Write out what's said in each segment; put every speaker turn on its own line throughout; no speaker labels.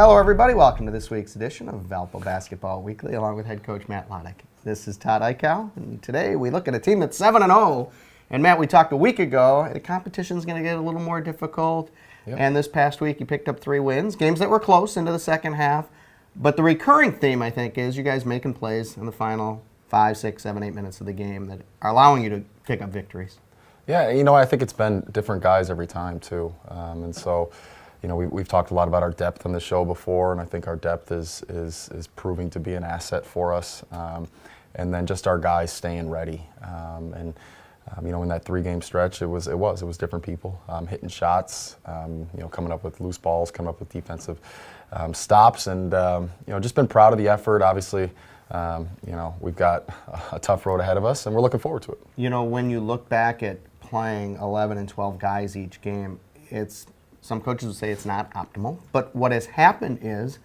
Hello, everybody. Welcome to this week's edition of Valpo Basketball Weekly, along with head coach Matt Loddick. This is Todd Eichow, and today we look at a team that's 7-0. And Matt, we talked a week ago, the competition's going to get a little more difficult. Yep. And this past week, you picked up 3 wins, games that were close into the second half. But the recurring theme, I think, is you guys making plays in the final 5, 6, 7, 8 minutes of the game that are allowing you to pick up victories.
Yeah, I think it's been different guys every time, too. And so, we've talked a lot about our depth on the show before, and I think our depth is proving to be an asset for us. And then just our guys staying ready. In that 3-game stretch, it was different people hitting shots, coming up with loose balls, coming up with defensive stops, and just been proud of the effort. Obviously, we've got a tough road ahead of us, and we're looking forward to it.
When you look back at playing 11 and 12 guys each game, some coaches would say it's not optimal, but what has happened is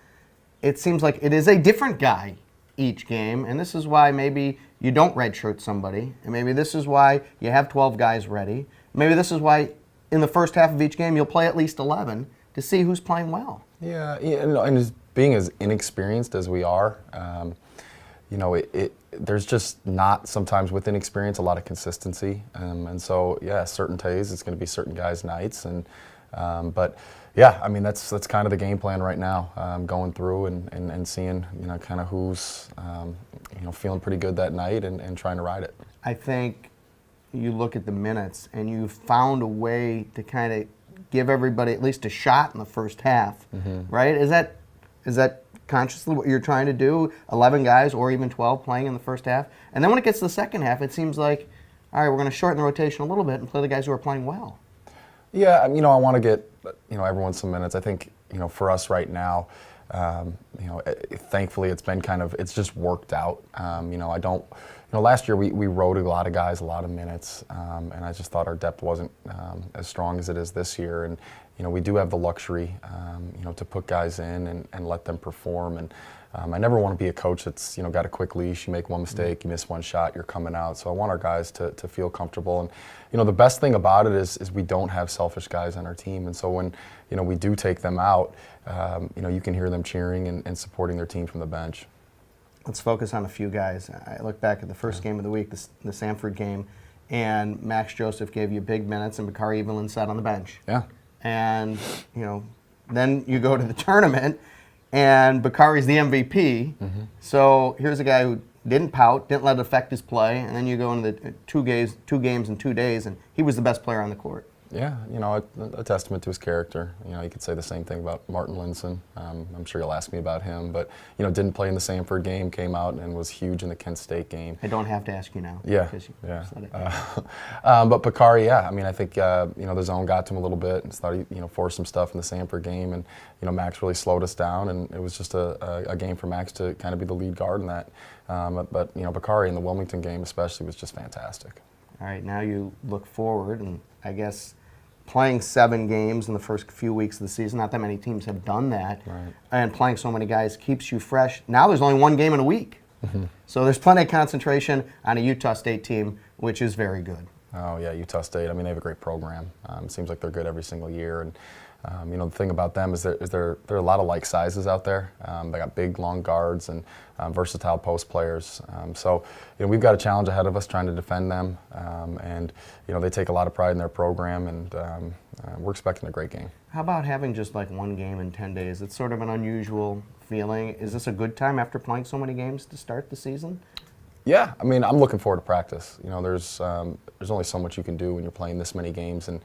it seems like it is a different guy each game, and this is why maybe you don't redshirt somebody, and maybe this is why you have 12 guys ready. Maybe this is why in the first half of each game you'll play at least 11 to see who's playing well.
Yeah, and being as inexperienced as we are, there's just not sometimes with inexperience a lot of consistency, and so certain days it's going to be certain guys' nights, but that's kind of the game plan right now, going through and seeing kind of who's feeling pretty good that night and trying to ride it.
I think you look at the minutes and you found a way to kind of give everybody at least a shot in the first half, right? Is that consciously what you're trying to do? 11 guys or even 12 playing in the first half, and then when it gets to the second half, it seems like, all right, we're going to shorten the rotation a little bit and play the guys who are playing well. Yeah,
I want to get everyone some minutes. I think for us right now, thankfully it's been it's just worked out. Last year we rode a lot of guys, a lot of minutes, and I just thought our depth wasn't as strong as it is this year. And we do have the luxury, to put guys in and let them perform. And I never want to be a coach that's got a quick leash. You make one mistake, you miss one shot, you're coming out. So I want our guys to feel comfortable. And the best thing about it is we don't have selfish guys on our team. And so when we do take them out, you can hear them cheering and supporting their team from the bench.
Let's focus on a few guys. I look back at the first game of the week, the Sanford game, and Max Joseph gave you big minutes, and Bakari Evelyn sat on the bench.
Yeah.
And then you go to the tournament, and Bakari's the MVP. So here's a guy who didn't pout, didn't let it affect his play, and then you go into the two games in 2 days, and he was the best player on the court.
Yeah, a testament to his character. You could say the same thing about Martin Linson. I'm sure you'll ask me about him, but didn't play in the Sanford game, came out and was huge in the Kent State game.
I don't have to ask you now.
Yeah, but Bakari, I think the zone got to him a little bit, and thought he forced some stuff in the Sanford game, and Max really slowed us down, and it was just a game for Max to kind of be the lead guard in that. But Bakari in the Wilmington game especially was just fantastic.
All right, now you look forward, and I guess playing 7 games in the first few weeks of the season, not that many teams have done that,
right.
And playing so many guys keeps you fresh. Now there's only 1 game in a week. So there's plenty of concentration on a Utah State team, which is very good.
Oh, yeah, Utah State. They have a great program. It seems like they're good every single year. And the thing about them is there are a lot of like sizes out there. They got big, long guards and versatile post players. So we've got a challenge ahead of us trying to defend them. And they take a lot of pride in their program, and we're expecting a great game.
How about having just like 1 game in 10 days? It's sort of an unusual feeling. Is this a good time after playing so many games to start the season?
Yeah, I'm looking forward to practice. There's only so much you can do when you're playing this many games and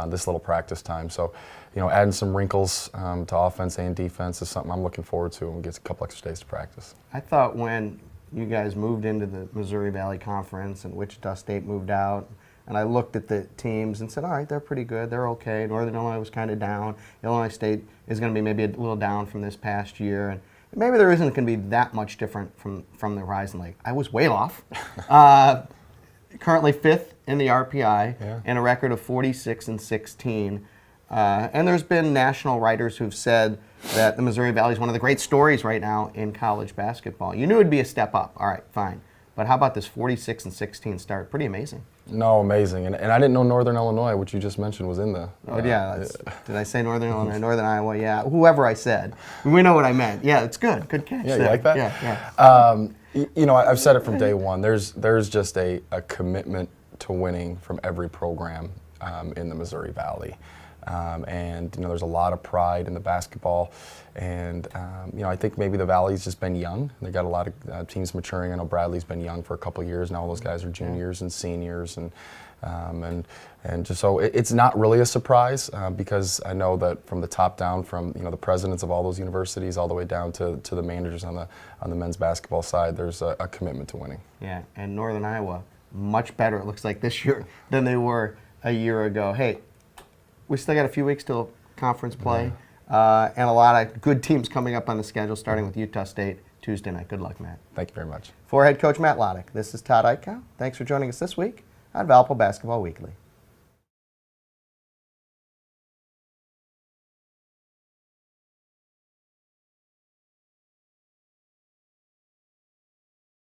this little practice time. So, adding some wrinkles to offense and defense is something I'm looking forward to, and we get a couple extra days to practice.
I thought when you guys moved into the Missouri Valley Conference and Wichita State moved out, and I looked at the teams and said, all right, they're pretty good, they're okay. Northern Illinois was kind of down. Illinois State is going to be maybe a little down from this past year, and maybe there isn't going to be that much different from the Horizon League. I was way off. Currently 5th in the RPI, and a record of 46-16. And there's been national writers who've said that the Missouri Valley is one of the great stories right now in college basketball. You knew it'd be a step up. All right, fine. But how about this 46-16 start? Pretty amazing.
No, amazing. And I didn't know Northern Illinois, which you just mentioned, was in the.
Oh yeah, did I say Northern Illinois, Northern Iowa? Yeah, whoever I said, we know what I meant. Yeah, it's good. Good catch.
Yeah, you
there.
like that?
Yeah.
You know, I've said it from day one. There's just a commitment to winning from every program in the Missouri Valley. And you know, there's a lot of pride in the basketball, and you know, I think maybe the Valley's just been young. They got a lot of teams maturing. I know Bradley's been young for a couple of years now. Those guys are juniors and seniors, and just so it's not really a surprise because I know that from the top down, from you know the presidents of all those universities all the way down to the managers on the men's basketball side, there's a commitment to winning.
Yeah, and Northern Iowa much better. It looks like this year than they were a year ago. Hey. We still got a few weeks till conference play, and a lot of good teams coming up on the schedule, starting with Utah State Tuesday night. Good luck, Matt.
Thank you very much.
For head coach Matt Loddick, this is Todd Eichow. Thanks for joining us this week on Valpo Basketball Weekly.